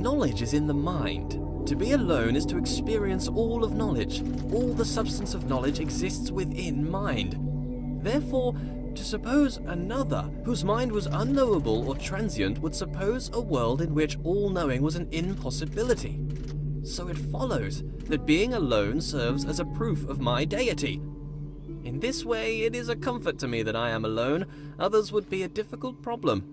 knowledge is in the mind. To be alone is to experience all of knowledge. All the substance of knowledge exists within mind. Therefore, to suppose another, whose mind was unknowable or transient, would suppose a world in which all knowing was an impossibility. So it follows that being alone serves as a proof of my deity. In this way, it is a comfort to me that I am alone. Others would be a difficult problem.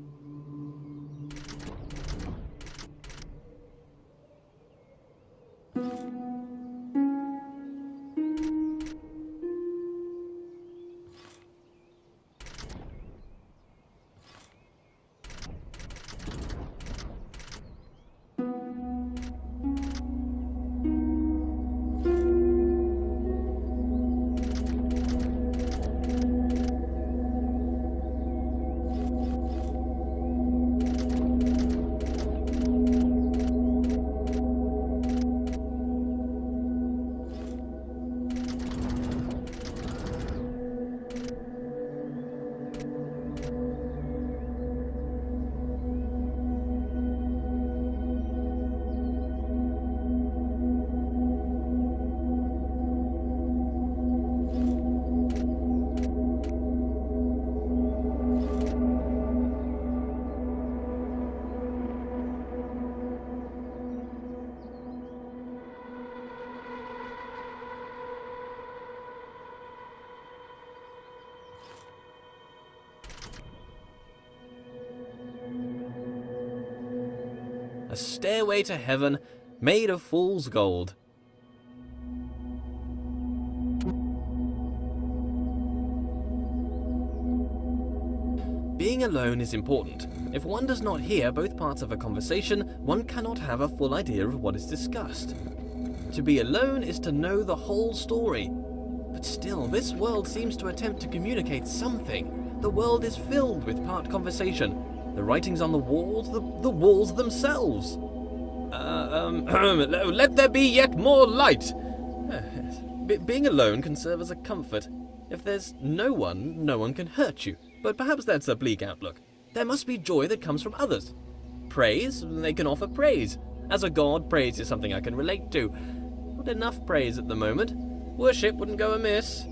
A stairway to heaven made of fool's gold. Being alone is important. If one does not hear both parts of a conversation, one cannot have a full idea of what is discussed. To be alone is to know the whole story. But still, this world seems to attempt to communicate something. The world is filled with part conversation. The writings on the walls, the walls themselves. Let there be yet more light. Being alone can serve as a comfort. If there's no one can hurt you. But perhaps that's a bleak outlook. There must be joy that comes from others. Praise, they can offer praise. As a god, praise is something I can relate to. Not enough praise at the moment. Worship wouldn't go amiss.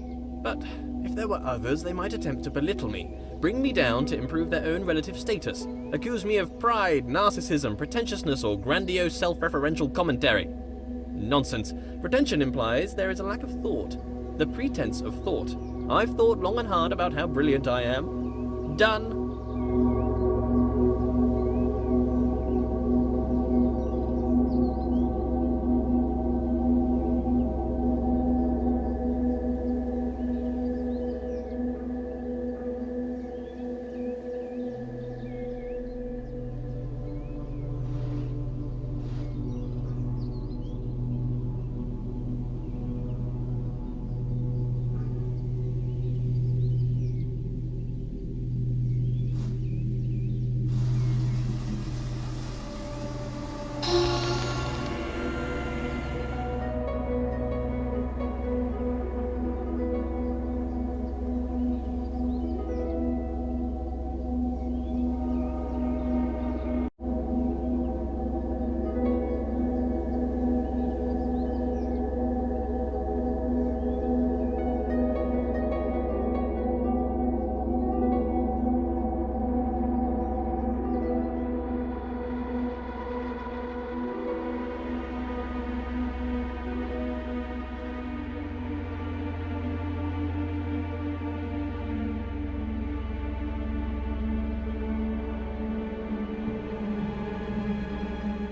But if there were others, they might attempt to belittle me. Bring me down to improve their own relative status. Accuse me of pride, narcissism, pretentiousness, or grandiose self-referential commentary. Nonsense. Pretension implies there is a lack of thought. The pretense of thought. I've thought long and hard about how brilliant I am. Done.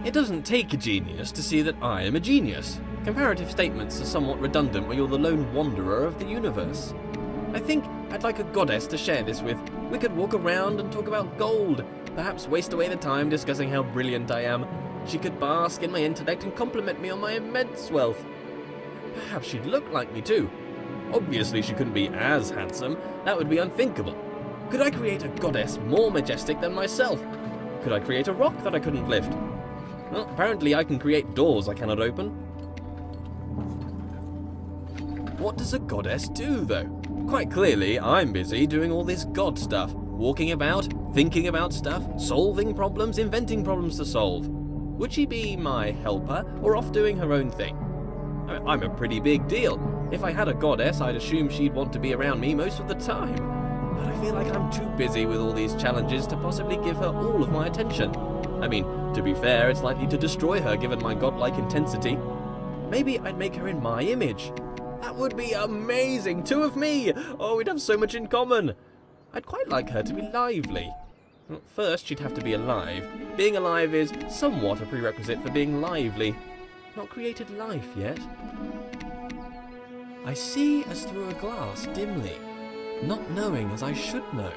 It doesn't take a genius to see that I am a genius. Comparative statements are somewhat redundant when you're the lone wanderer of the universe. I think I'd like a goddess to share this with. We could walk around and talk about gold, perhaps waste away the time discussing how brilliant I am. She could bask in my intellect and compliment me on my immense wealth. Perhaps she'd look like me too. Obviously she couldn't be as handsome, that would be unthinkable. Could I create a goddess more majestic than myself? Could I create a rock that I couldn't lift? Well, apparently I can create doors I cannot open. What does a goddess do, though? Quite clearly, I'm busy doing all this god stuff. Walking about, thinking about stuff, solving problems, inventing problems to solve. Would she be my helper, or off doing her own thing? I'm a pretty big deal. If I had a goddess, I'd assume she'd want to be around me most of the time. But I feel like I'm too busy with all these challenges to possibly give her all of my attention. I mean, to be fair, it's likely to destroy her given my godlike intensity. Maybe I'd make her in my image. That would be amazing! 2 of me! Oh, we'd have so much in common! I'd quite like her to be lively. Well, first, she'd have to be alive. Being alive is somewhat a prerequisite for being lively. Not created life yet. I see as through a glass dimly, not knowing as I should know.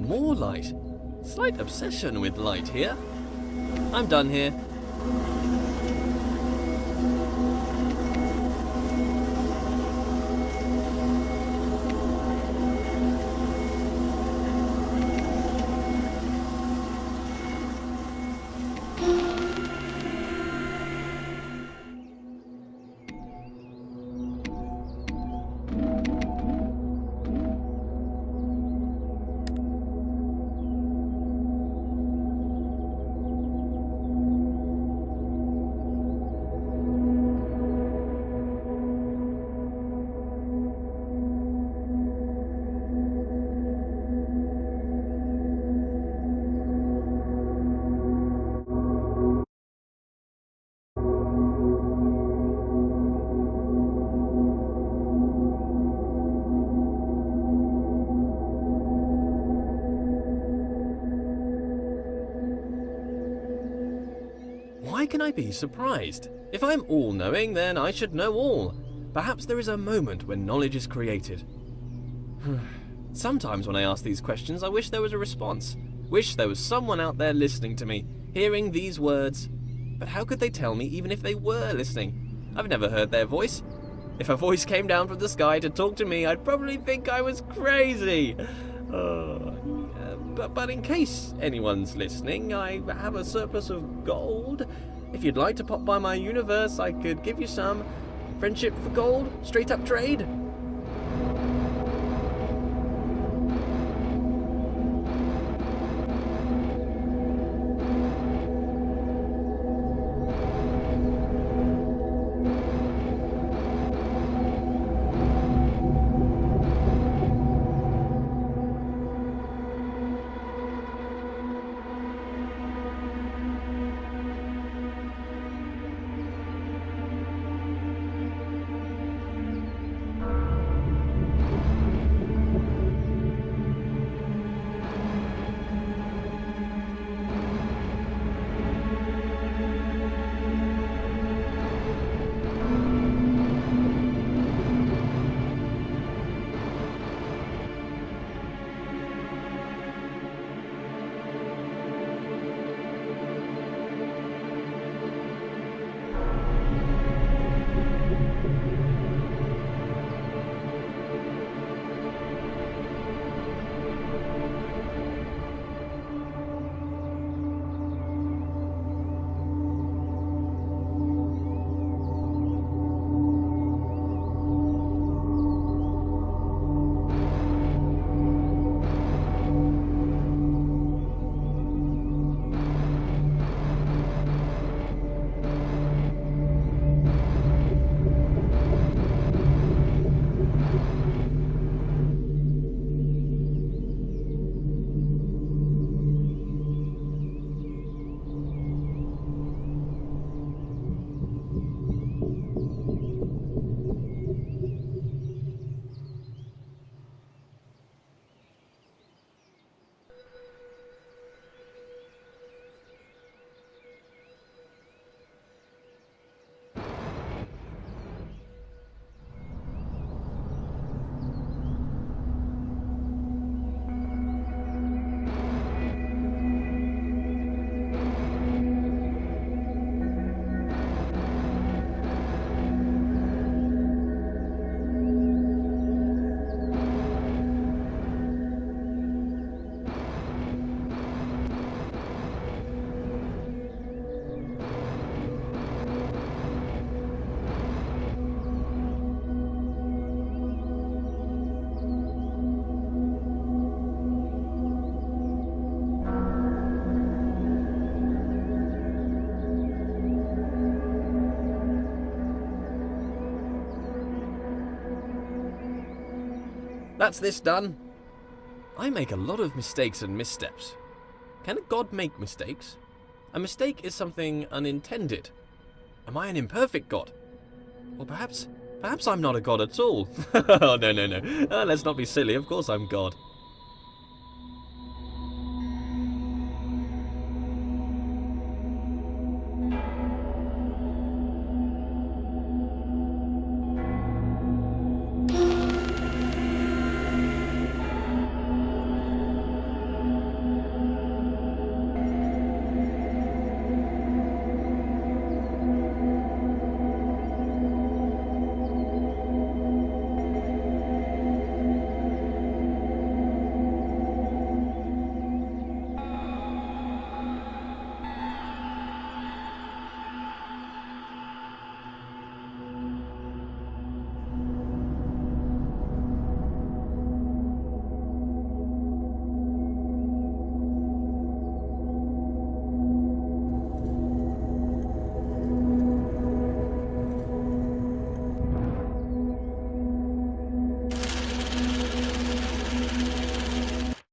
More light. Slight obsession with light here. I'm done here. Why can I be surprised? If I'm all-knowing, then I should know all. Perhaps there is a moment when knowledge is created. Sometimes when I ask these questions, I wish there was a response. Wish there was someone out there listening to me, hearing these words. But how could they tell me even if they were listening? I've never heard their voice. If a voice came down from the sky to talk to me, I'd probably think I was crazy. But in case anyone's listening, I have a surplus of gold. If you'd like to pop by my universe, I could give you some. Friendship for gold, straight up trade. That's this done. I make a lot of mistakes and missteps. Can a god make mistakes? A mistake is something unintended. Am I an imperfect god? Or perhaps I'm not a god at all. Oh, no. Let's not be silly. Of course I'm God.